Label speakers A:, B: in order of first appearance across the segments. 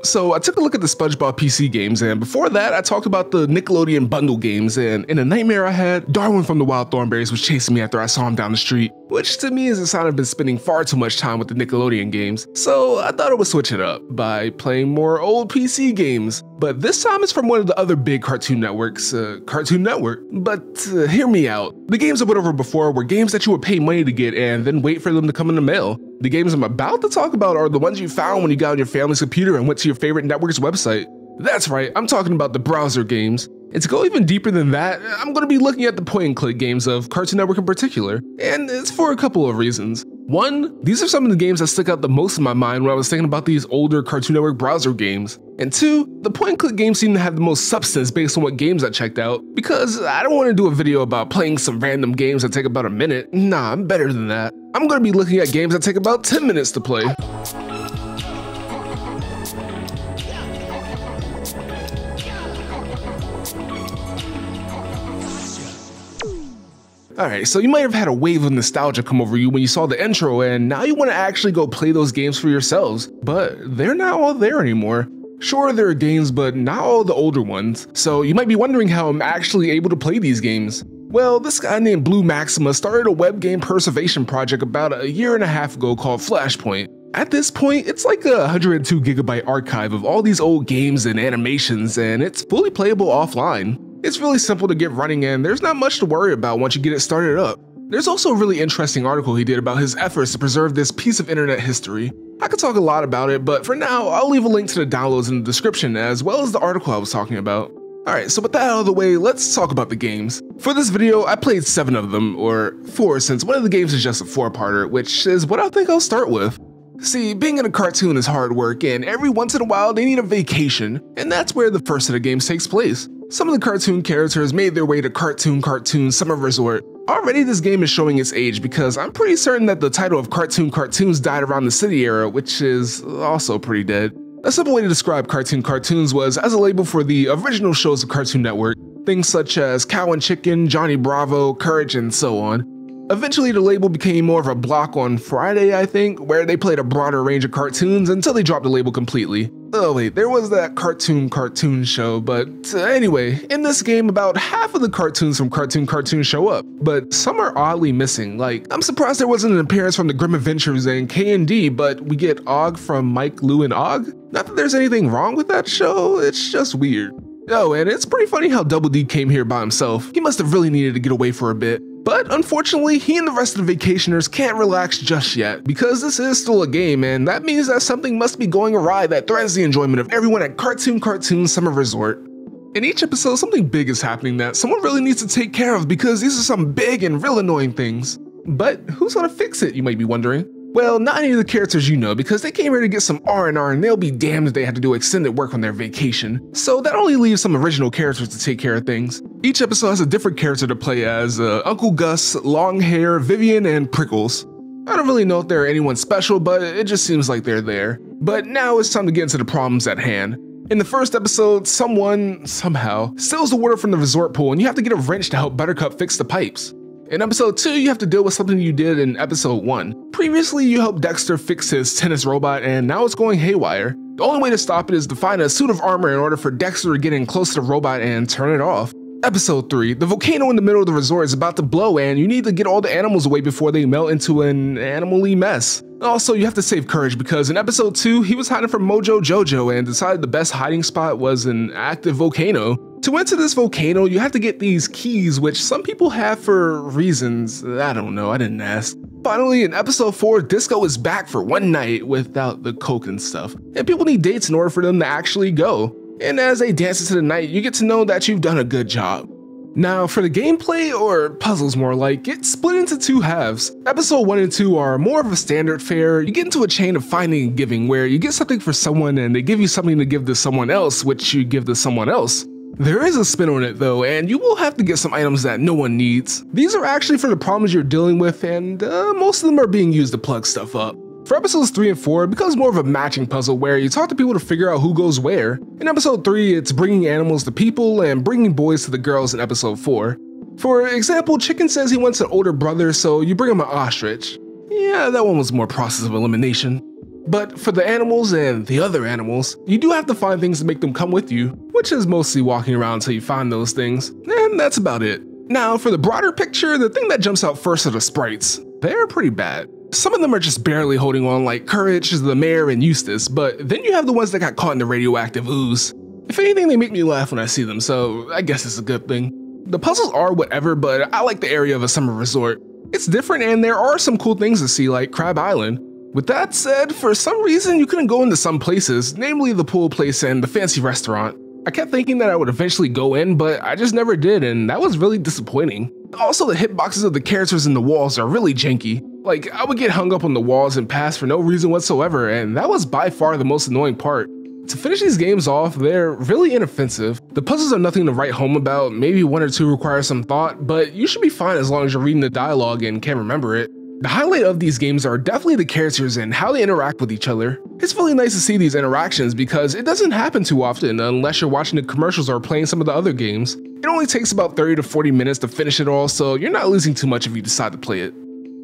A: So I took a look at the SpongeBob PC games, and before that I talked about the Nickelodeon bundle games, and in a nightmare I had, Darwin from the Wild Thornberrys was chasing me after I saw him down the street, which to me is a sign I've been spending far too much time with the Nickelodeon games, so I thought I would switch it up by playing more old PC games. But this time it's from one of the other big Cartoon Networks, Cartoon Network. But hear me out. The games I went over before were games that you would pay money to get and then wait for them to come in the mail. The games I'm about to talk about are the ones you found when you got on your family's computer and went to your favorite network's website. That's right, I'm talking about the browser games. And to go even deeper than that, I'm going to be looking at the point-and-click games of Cartoon Network in particular, and it's for a couple of reasons. One, these are some of the games that stick out the most in my mind when I was thinking about these older Cartoon Network browser games. And two, the point-and-click games seem to have the most substance based on what games I checked out, because I don't want to do a video about playing some random games that take about a minute. Nah, I'm better than that. I'm going to be looking at games that take about 10 minutes to play. Alright, so you might have had a wave of nostalgia come over you when you saw the intro, and now you want to actually go play those games for yourselves, but they're not all there anymore. Sure, there are games, but not all the older ones, so you might be wondering how I'm actually able to play these games. Well, this guy named Blue Maxima started a web game preservation project about a year and a half ago called Flashpoint. At this point, it's like a 102 gigabyte archive of all these old games and animations, and it's fully playable offline. It's really simple to get running, and there's not much to worry about once you get it started up. There's also a really interesting article he did about his efforts to preserve this piece of internet history. I could talk a lot about it, but for now, I'll leave a link to the downloads in the description as well as the article I was talking about. Alright, so with that out of the way, let's talk about the games. For this video, I played 7 of them, or 4 since one of the games is just a 4-parter, which is what I think I'll start with. See, being in a cartoon is hard work, and every once in a while they need a vacation, and that's where the first of the games takes place. Some of the cartoon characters made their way to Cartoon Summer Resort. Already this game is showing its age because I'm pretty certain that the title of Cartoons died around the City era, which is also pretty dead. A simple way to describe Cartoons was as a label for the original shows of Cartoon Network, things such as Cow and Chicken, Johnny Bravo, Courage, and so on. Eventually the label became more of a block on Friday, I think, where they played a broader range of cartoons until they dropped the label completely. Oh wait, there was that Cartoon show, but anyway, in this game about half of the cartoons from Cartoon show up, but some are oddly missing. Like, I'm surprised there wasn't an appearance from the Grim Adventures and K&D, but we get Og from Mike, Lou, and Og. Not that there's anything wrong with that show, it's just weird. Oh, and it's pretty funny how Double D came here by himself. He must have really needed to get away for a bit. But unfortunately, he and the rest of the vacationers can't relax just yet, because this is still a game, and that means that something must be going awry that threatens the enjoyment of everyone at Cartoon Summer Resort. In each episode, something big is happening that someone really needs to take care of because these are some big and real annoying things. But who's gonna fix it, you might be wondering? Well, not any of the characters you know, because they came here to get some R&R and they'll be damned if they have to do extended work on their vacation. So that only leaves some original characters to take care of things. Each episode has a different character to play as, Uncle Gus, Longhair, Vivian, and Prickles. I don't really know if they're anyone special, but it just seems like they're there. But now it's time to get into the problems at hand. In the first episode, someone, somehow, steals the water from the resort pool and you have to get a wrench to help Buttercup fix the pipes. In episode 2, you have to deal with something you did in episode 1. Previously, you helped Dexter fix his tennis robot and now it's going haywire. The only way to stop it is to find a suit of armor in order for Dexter to get in close to the robot and turn it off. Episode 3, the volcano in the middle of the resort is about to blow and you need to get all the animals away before they melt into an animal-y mess. Also, you have to save Courage because in episode 2, he was hiding from Mojo Jojo and decided the best hiding spot was an active volcano. To enter this volcano, you have to get these keys, which some people have for reasons, I don't know, I didn't ask. Finally, in episode 4, Disco is back for one night without the coke and stuff, and people need dates in order for them to actually go. And as they dance into the night, you get to know that you've done a good job. Now, for the gameplay, or puzzles more like, it's split into 2 halves. Episode 1 and 2 are more of a standard fare. You get into a chain of finding and giving where you get something for someone and they give you something to give to someone else, which you give to someone else. There is a spin on it though, and you will have to get some items that no one needs. These are actually for the problems you're dealing with, and most of them are being used to plug stuff up. For episodes 3 and 4, it becomes more of a matching puzzle where you talk to people to figure out who goes where. In episode 3, it's bringing animals to people and bringing boys to the girls in episode 4. For example, Chicken says he wants an older brother, so you bring him an ostrich. Yeah, that one was more process of elimination. But for the animals and the other animals, you do have to find things to make them come with you, which is mostly walking around until you find those things, and that's about it. Now, for the broader picture, the thing that jumps out first are the sprites. They're pretty bad. Some of them are just barely holding on, like Courage, the mayor, and Eustace, but then you have the ones that got caught in the radioactive ooze. If anything, they make me laugh when I see them, so I guess it's a good thing. The puzzles are whatever, but I like the area of a summer resort. It's different and there are some cool things to see, like Crab Island. With that said, for some reason you couldn't go into some places, namely the pool place and the fancy restaurant. I kept thinking that I would eventually go in, but I just never did, and that was really disappointing. Also, the hitboxes of the characters in the walls are really janky. Like, I would get hung up on the walls and pass for no reason whatsoever, and that was by far the most annoying part. To finish these games off, they're really inoffensive. The puzzles are nothing to write home about, maybe one or two require some thought, but you should be fine as long as you're reading the dialogue and can remember it. The highlight of these games are definitely the characters and how they interact with each other. It's really nice to see these interactions because it doesn't happen too often unless you're watching the commercials or playing some of the other games. It only takes about 30 to 40 minutes to finish it all, so you're not losing too much if you decide to play it.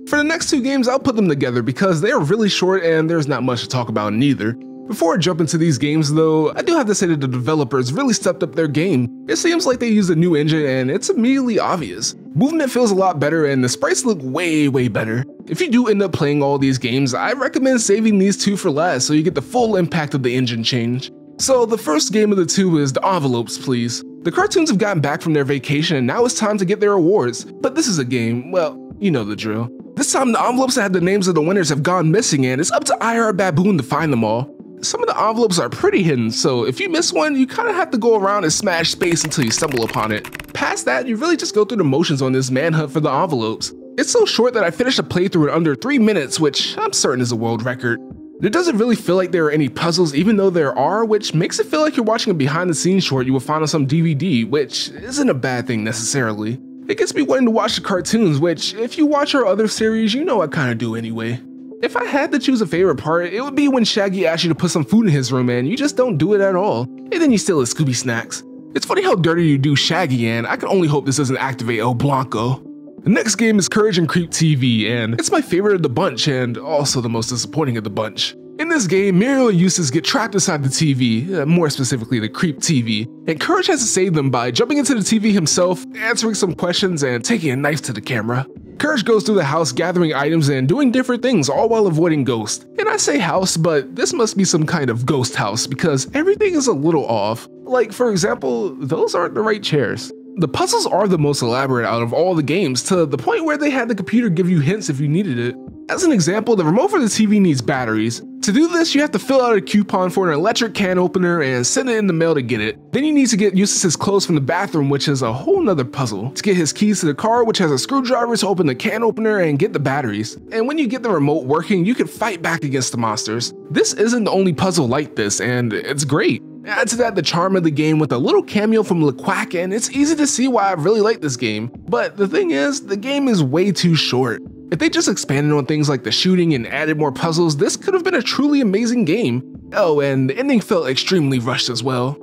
A: For the next two games, I'll put them together because they are really short and there's not much to talk about in either. Before I jump into these games though, I do have to say that the developers really stepped up their game. It seems like they used a new engine and it's immediately obvious. Movement feels a lot better and the sprites look way better. If you do end up playing all these games, I recommend saving these two for last so you get the full impact of the engine change. So the first game of the two is The Envelopes Please. The cartoons have gotten back from their vacation and now it's time to get their awards, but this is a game, well, you know the drill. This time the envelopes that have the names of the winners have gone missing and it's up to IR Baboon to find them all. Some of the envelopes are pretty hidden, so if you miss one, you kind of have to go around and smash space until you stumble upon it. Past that, you really just go through the motions on this manhunt for the envelopes. It's so short that I finished a playthrough in under 3 minutes, which I'm certain is a world record. There doesn't really feel like there are any puzzles even though there are, which makes it feel like you're watching a behind the scenes short you will find on some DVD, which isn't a bad thing necessarily. It gets me wanting to watch the cartoons, which if you watch our other series, you know I kinda do anyway. If I had to choose a favorite part, it would be when Shaggy asks you to put some food in his room and you just don't do it at all, and then you steal his Scooby snacks. It's funny how dirty you do Shaggy, and I can only hope this doesn't activate El Blanco. The next game is Courage and Creep TV, and it's my favorite of the bunch and also the most disappointing of the bunch. In this game, Muriel and Eustace get trapped inside the TV, more specifically the Creep TV, and Courage has to save them by jumping into the TV himself, answering some questions, and taking a knife to the camera. Courage goes through the house gathering items and doing different things, all while avoiding ghosts. And I say house, but this must be some kind of ghost house because everything is a little off. Like, for example, those aren't the right chairs. The puzzles are the most elaborate out of all the games, to the point where they had the computer give you hints if you needed it. As an example, the remote for the TV needs batteries. To do this, you have to fill out a coupon for an electric can opener and send it in the mail to get it. Then you need to get Eustace's clothes from the bathroom, which is a whole nother puzzle. To get his keys to the car, which has a screwdriver to open the can opener and get the batteries. And when you get the remote working, you can fight back against the monsters. This isn't the only puzzle like this, and it's great. Add to that the charm of the game with a little cameo from LeQuack, and it's easy to see why I really like this game. But the thing is, the game is way too short. If they just expanded on things like the shooting and added more puzzles, this could have been a truly amazing game. Oh, and the ending felt extremely rushed as well.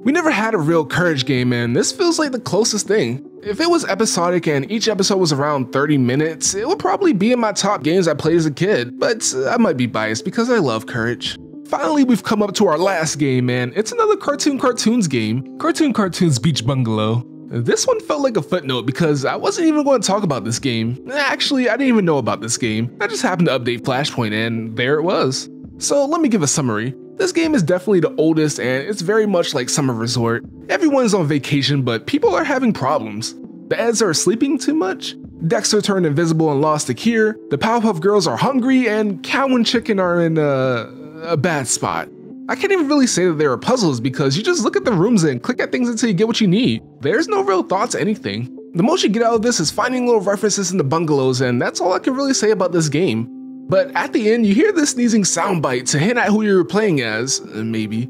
A: We never had a real Courage game, and this feels like the closest thing. If it was episodic and each episode was around 30 minutes, it would probably be in my top games I played as a kid, but I might be biased because I love Courage. Finally, we've come up to our last game, and it's another Cartoons game, Cartoons Beach Bungalow. This one felt like a footnote because I wasn't even going to talk about this game. Actually, I didn't even know about this game. I just happened to update Flashpoint and there it was. So let me give a summary. This game is definitely the oldest and it's very much like Summer Resort. Everyone's on vacation, but people are having problems. The Eds are sleeping too much, Dexter turned invisible and lost a cure, the Powerpuff Girls are hungry, and Cow and Chicken are in a bad spot. I can't even really say that there are puzzles because you just look at the rooms and click at things until you get what you need. There's no real thought to anything. The most you get out of this is finding little references in the bungalows, and that's all I can really say about this game. But at the end, you hear this sneezing soundbite to hint at who you're playing as, maybe.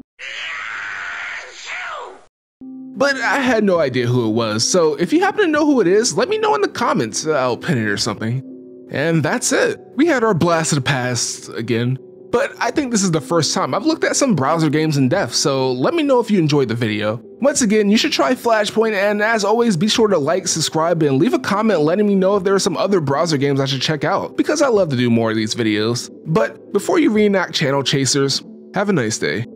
A: But I had no idea who it was, so if you happen to know who it is, let me know in the comments, I'll pin it or something. And that's it. We had our blast of the past again. but I think this is the first time I've looked at some browser games in depth, so let me know if you enjoyed the video. Once again, you should try Flashpoint, and as always, be sure to like, subscribe, and leave a comment letting me know if there are some other browser games I should check out, because I love to do more of these videos. But before you reenact Channel Chasers, have a nice day.